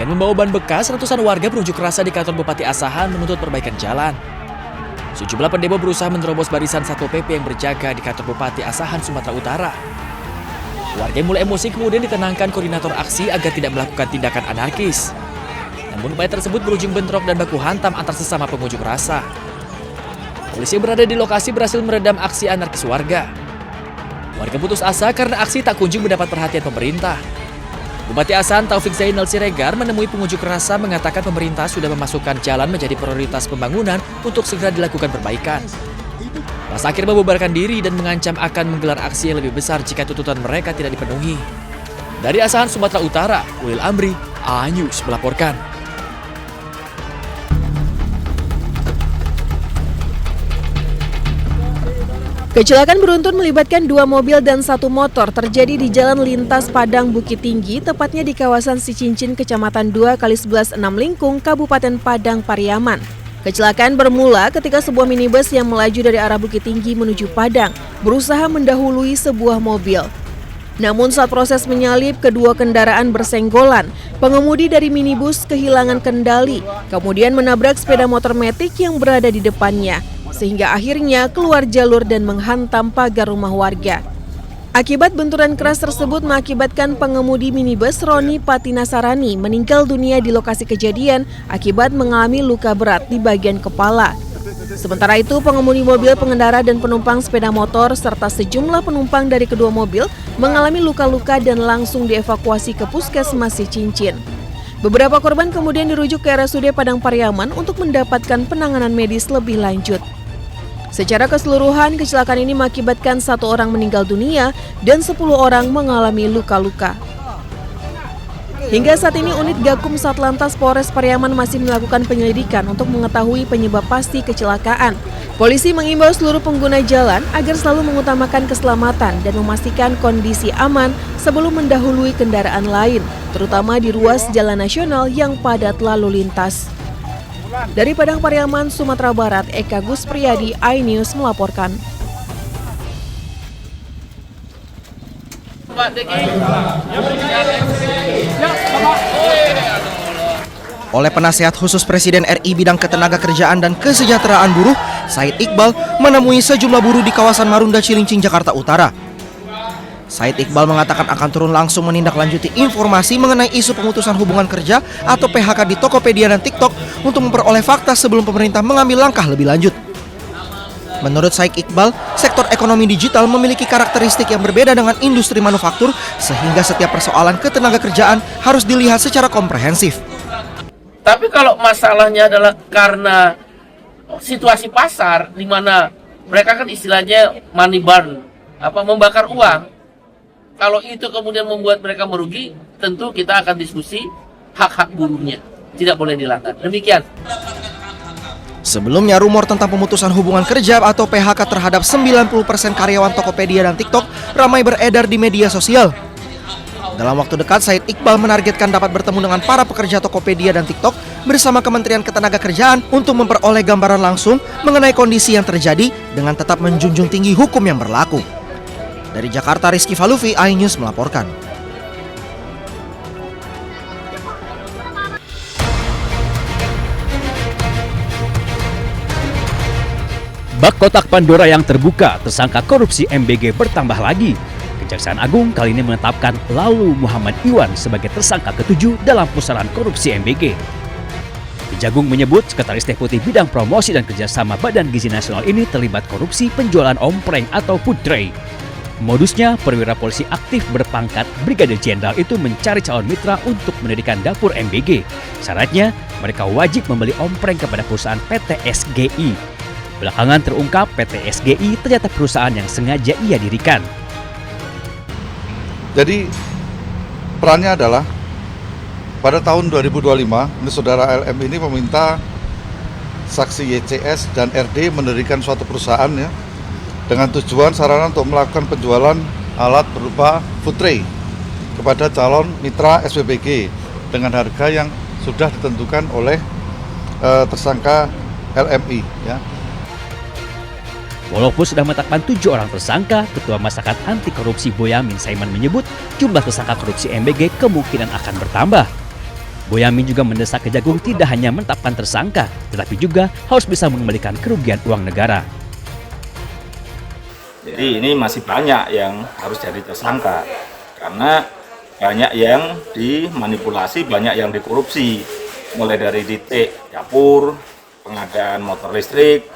Dengan membawa ban bekas, ratusan warga berunjuk rasa di kantor Bupati Asahan menuntut perbaikan jalan. Sejumlah pendemo berusaha menerobos barisan Satpol PP yang berjaga di kantor Bupati Asahan, Sumatera Utara. Warga yang mulai emosi kemudian ditenangkan koordinator aksi agar tidak melakukan tindakan anarkis. Namun upaya tersebut berujung bentrok dan baku hantam antar sesama pengunjuk rasa. Polisi yang berada di lokasi berhasil meredam aksi anarkis warga. Warga putus asa karena aksi tak kunjung mendapat perhatian pemerintah. Bupati Asahan Taufik Zainal Siregar menemui pengunjuk rasa mengatakan pemerintah sudah memasukkan jalan menjadi prioritas pembangunan untuk segera dilakukan perbaikan. Masa akhir membubarkan diri dan mengancam akan menggelar aksi yang lebih besar jika tuntutan mereka tidak dipenuhi. Dari Asahan, Sumatera Utara, Ulil Amri, A-News melaporkan. Kecelakaan beruntun melibatkan 2 mobil dan 1 motor terjadi di Jalan Lintas Padang Bukit Tinggi, tepatnya di kawasan Sicincin, Kecamatan 2x11 6 Lingkung, Kabupaten Padang Pariaman. Kecelakaan bermula ketika sebuah minibus yang melaju dari arah Bukit Tinggi menuju Padang berusaha mendahului sebuah mobil. Namun saat proses menyalip, kedua kendaraan bersenggolan. Pengemudi dari minibus kehilangan kendali, kemudian menabrak sepeda motor metik yang berada di depannya, sehingga akhirnya keluar jalur dan menghantam pagar rumah warga. Akibat benturan keras tersebut mengakibatkan pengemudi minibus Roni Patinasarani meninggal dunia di lokasi kejadian akibat mengalami luka berat di bagian kepala. Sementara itu, pengemudi mobil, pengendara dan penumpang sepeda motor serta sejumlah penumpang dari kedua mobil mengalami luka-luka dan langsung dievakuasi ke Puskesmas Sicincin. Beberapa korban kemudian dirujuk ke RSUD Padang Pariaman untuk mendapatkan penanganan medis lebih lanjut. Secara keseluruhan, kecelakaan ini mengakibatkan 1 orang meninggal dunia dan 10 orang mengalami luka-luka. Hingga saat ini, unit Gakum Satlantas Polres Pariaman masih melakukan penyelidikan untuk mengetahui penyebab pasti kecelakaan. Polisi mengimbau seluruh pengguna jalan agar selalu mengutamakan keselamatan dan memastikan kondisi aman sebelum mendahului kendaraan lain, terutama di ruas jalan nasional yang padat lalu lintas. Dari Padang Pariaman, Sumatera Barat, Eka Gus Priyadi, iNews melaporkan. Oleh Penasehat Khusus Presiden RI Bidang Ketenagakerjaan dan Kesejahteraan Buruh, Said Iqbal menemui sejumlah buruh di kawasan Marunda Cilincing, Jakarta Utara. Said Iqbal mengatakan akan turun langsung menindaklanjuti informasi mengenai isu pemutusan hubungan kerja atau PHK di Tokopedia dan TikTok untuk memperoleh fakta sebelum pemerintah mengambil langkah lebih lanjut. Menurut Said Iqbal, sektor ekonomi digital memiliki karakteristik yang berbeda dengan industri manufaktur sehingga setiap persoalan ketenagakerjaan harus dilihat secara komprehensif. Tapi kalau masalahnya adalah karena situasi pasar di mana mereka kan istilahnya money burn, membakar uang. Kalau itu kemudian membuat mereka merugi, tentu kita akan diskusi hak-hak buruhnya. Tidak boleh dilanggar. Demikian. Sebelumnya, rumor tentang pemutusan hubungan kerja atau PHK terhadap 90% karyawan Tokopedia dan TikTok ramai beredar di media sosial. Dalam waktu dekat, Said Iqbal menargetkan dapat bertemu dengan para pekerja Tokopedia dan TikTok bersama Kementerian Ketenagakerjaan untuk memperoleh gambaran langsung mengenai kondisi yang terjadi dengan tetap menjunjung tinggi hukum yang berlaku. Dari Jakarta, Rizky Falufi, iNews melaporkan. Bak kotak Pandora yang terbuka, tersangka korupsi MBG bertambah lagi. Kejaksaan Agung kali ini menetapkan Lalu Muhammad Iwan sebagai tersangka ke-7 dalam pusaran korupsi MBG. Kejagung menyebut Sekretaris Deputi Bidang Promosi dan Kerjasama Badan Gizi Nasional ini terlibat korupsi penjualan ompreng atau food tray. Modusnya, perwira polisi aktif berpangkat Brigadir Jenderal itu mencari calon mitra untuk mendirikan dapur MBG. Syaratnya, mereka wajib membeli ompreng kepada perusahaan PT SGI. Belakangan terungkap PT SGI ternyata perusahaan yang sengaja ia dirikan. Jadi perannya adalah pada tahun 2025, saudara LM ini meminta saksi YCS dan RD mendirikan suatu perusahaan ya, dengan tujuan sarana untuk melakukan penjualan alat berupa food tray kepada calon mitra SPBG dengan harga yang sudah ditentukan oleh tersangka LMI ya. Walaupun sudah menetapkan 7 orang tersangka, Ketua Masyarakat Anti Korupsi Boyamin Saiman menyebut jumlah tersangka korupsi MBG kemungkinan akan bertambah. Boyamin juga mendesak Kejagung tidak hanya menetapkan tersangka, tetapi juga harus bisa mengembalikan kerugian uang negara. Jadi ini masih banyak yang harus jadi tersangka, karena banyak yang dimanipulasi, banyak yang dikorupsi, mulai dari titik dapur, pengadaan motor listrik,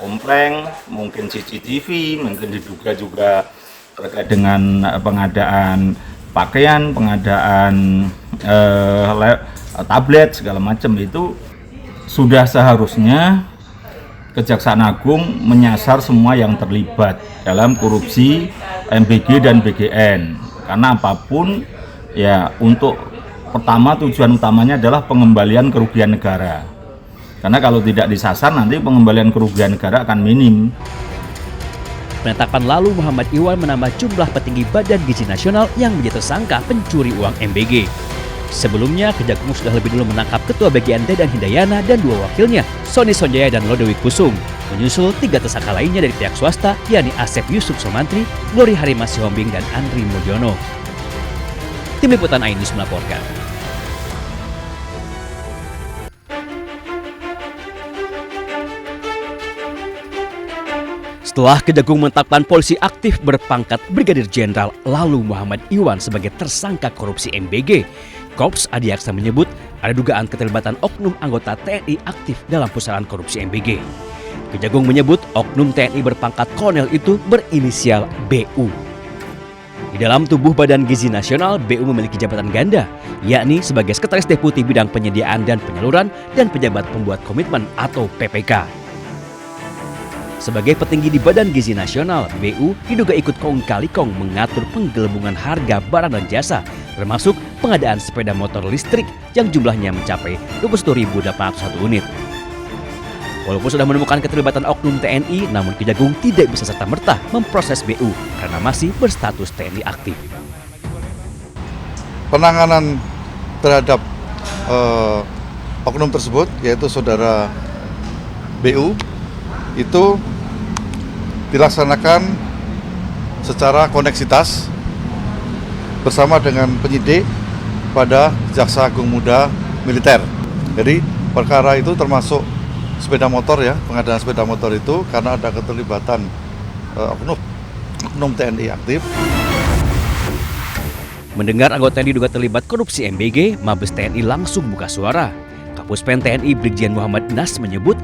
ompleng, mungkin CCTV, mungkin diduga juga terkait dengan pengadaan pakaian, pengadaan tablet, segala macam. Itu sudah seharusnya Kejaksaan Agung menyasar semua yang terlibat dalam korupsi MBG dan BGN, karena apapun ya, untuk pertama tujuan utamanya adalah pengembalian kerugian negara, karena kalau tidak disasar nanti pengembalian kerugian negara akan minim. Penetapan lalu Muhammad Iwan menambah jumlah petinggi Badan Gizi Nasional yang menjadi tersangka pencuri uang MBG. Sebelumnya, Kejagung sudah lebih dulu menangkap Ketua BGN Dedan Hindayana dan dua wakilnya, Sony Sonjaya dan Lodewijk Kusum. Menyusul 3 tersangka lainnya dari pihak swasta, yakni Asep Yusuf Somantri, Glory Harimah Sihombing, dan Andri Mulyono. Tim Liputan Ainus melaporkan. Setelah Kejagung menetapkan polisi aktif berpangkat Brigadir Jenderal lalu Muhammad Iwan sebagai tersangka korupsi MBG, Korps Adiaksa menyebut ada dugaan keterlibatan oknum anggota TNI aktif dalam pusaran korupsi MBG. Kejagung menyebut oknum TNI berpangkat kolonel itu berinisial BU. Di dalam tubuh Badan Gizi Nasional, BU memiliki jabatan ganda, yakni sebagai Sekretaris Deputi Bidang Penyediaan dan Penyaluran dan Pejabat Pembuat Komitmen atau PPK. Sebagai petinggi di Badan Gizi Nasional, BU diduga ikut kong kali kong mengatur penggelembungan harga barang dan jasa, termasuk pengadaan sepeda motor listrik yang jumlahnya mencapai 21.801 unit. Walaupun sudah menemukan keterlibatan oknum TNI, namun Kejagung tidak bisa serta-merta memproses BU karena masih berstatus TNI aktif. Penanganan terhadap oknum tersebut, yaitu saudara BU, itu dilaksanakan secara koneksitas bersama dengan penyidik pada Jaksa Agung Muda Militer. Jadi perkara itu termasuk sepeda motor ya, pengadaan sepeda motor itu karena ada keterlibatan oknum TNI aktif. Mendengar anggota diduga terlibat korupsi MBG, Mabes TNI langsung buka suara. Kapuspen TNI Brigjen Muhammad Nas menyebut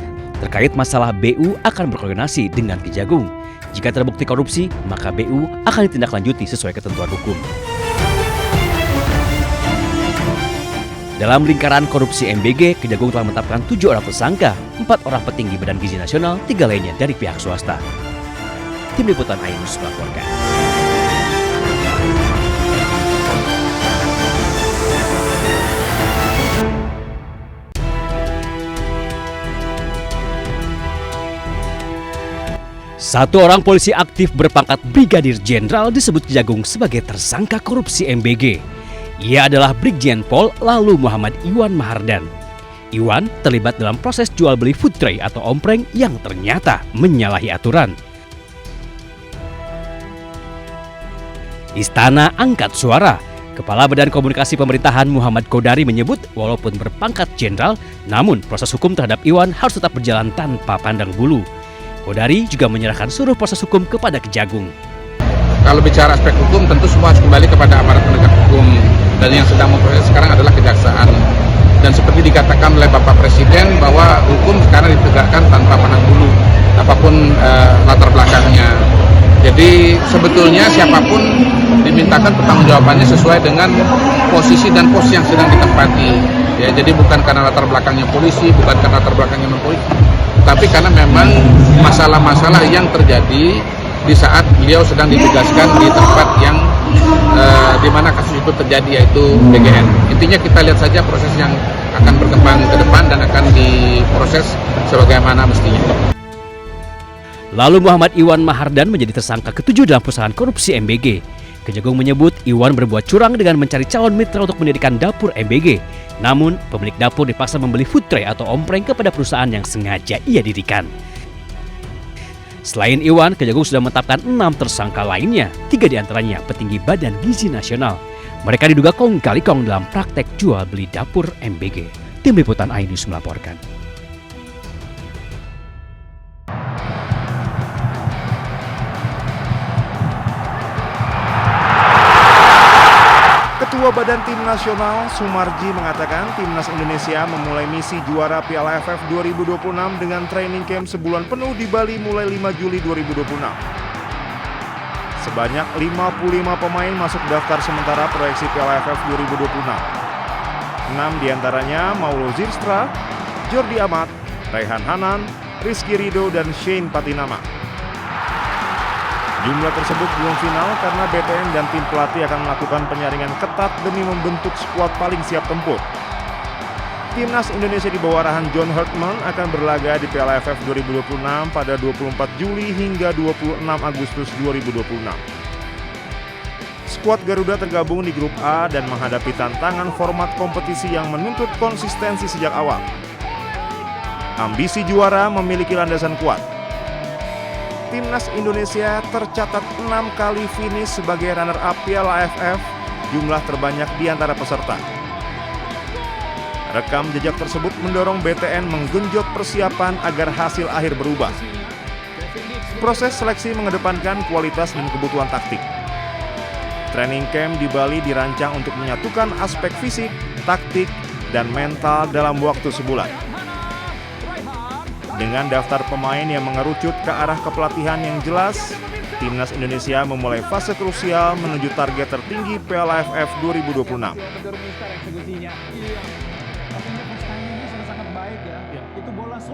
terkait masalah BU akan berkoordinasi dengan Kejagung. Jika terbukti korupsi, maka BU akan ditindaklanjuti sesuai ketentuan hukum. Dalam lingkaran korupsi MBG, Kejagung telah menetapkan 7 orang tersangka, 4 orang petinggi Badan Gizi Nasional, 3 lainnya dari pihak swasta. Tim Liputan Ainus melaporkan. Satu orang polisi aktif berpangkat Brigadir Jenderal disebut Kejagung sebagai tersangka korupsi MBG. Ia adalah Brigjen Pol lalu Muhammad Iwan Mahardan. Iwan terlibat dalam proses jual beli food tray atau ompreng yang ternyata menyalahi aturan. Istana angkat suara. Kepala Badan Komunikasi Pemerintahan Muhammad Kodari menyebut walaupun berpangkat jenderal, namun proses hukum terhadap Iwan harus tetap berjalan tanpa pandang bulu. Kodari juga menyerahkan seluruh proses hukum kepada Kejagung. Kalau bicara aspek hukum, tentu semua harus kembali kepada aparat penegak hukum. Dan yang sedang memproses sekarang adalah kejaksaan. Dan seperti dikatakan oleh Bapak Presiden bahwa hukum sekarang ditegakkan tanpa pandang bulu, apapun latar belakangnya. Jadi sebetulnya siapapun dimintakan pertanggungjawabannya sesuai dengan posisi dan pos yang sedang ditempati. Ya, jadi bukan karena latar belakangnya polisi, bukan karena latar belakangnya non-polisi, tapi karena memang masalah-masalah yang terjadi di saat beliau sedang ditugaskan di tempat yang di mana kasus itu terjadi, yaitu BGN. Intinya kita lihat saja proses yang akan berkembang ke depan dan akan diproses sebagaimana mestinya. Lalu Muhammad Iwan Mahardan menjadi tersangka ke-7 dalam pusaran korupsi MBG. Kejagung menyebut Iwan berbuat curang dengan mencari calon mitra untuk mendirikan dapur MBG. Namun, pemilik dapur dipaksa membeli food tray atau ompreng kepada perusahaan yang sengaja ia dirikan. Selain Iwan, Kejagung sudah menetapkan 6 tersangka lainnya, 3 diantaranya petinggi Badan Gizi Nasional. Mereka diduga kong kali kong dalam praktek jual beli dapur MBG. Tim Liputan iNews melaporkan. Ketua Badan Tim Nasional Sumarji mengatakan Timnas Indonesia memulai misi juara Piala AFF 2026 dengan training camp sebulan penuh di Bali mulai 5 Juli 2026. Sebanyak 55 pemain masuk daftar sementara proyeksi Piala AFF 2026. 6 diantaranya Maulo Zylstra, Jordi Amat, Raihan Hanan, Rizky Ridho, dan Shane Patinama. Jumlah tersebut belum final karena BTN dan tim pelatih akan melakukan penyaringan ketat demi membentuk skuad paling siap tempur. Timnas Indonesia di bawah arahan John Hartman akan berlaga di Piala AFF 2026 pada 24 Juli hingga 26 Agustus 2026. Skuad Garuda tergabung di grup A dan menghadapi tantangan format kompetisi yang menuntut konsistensi sejak awal. Ambisi juara memiliki landasan kuat. Timnas Indonesia tercatat 6 kali finish sebagai runner-up Piala AFF, jumlah terbanyak di antara peserta. Rekam jejak tersebut mendorong BTN menggenjot persiapan agar hasil akhir berubah. Proses seleksi mengedepankan kualitas dan kebutuhan taktik. Training camp di Bali dirancang untuk menyatukan aspek fisik, taktik, dan mental dalam waktu sebulan. Dengan daftar pemain yang mengerucut ke arah kepelatihan yang jelas, Timnas Indonesia memulai fase krusial menuju target tertinggi Piala AFF 2026.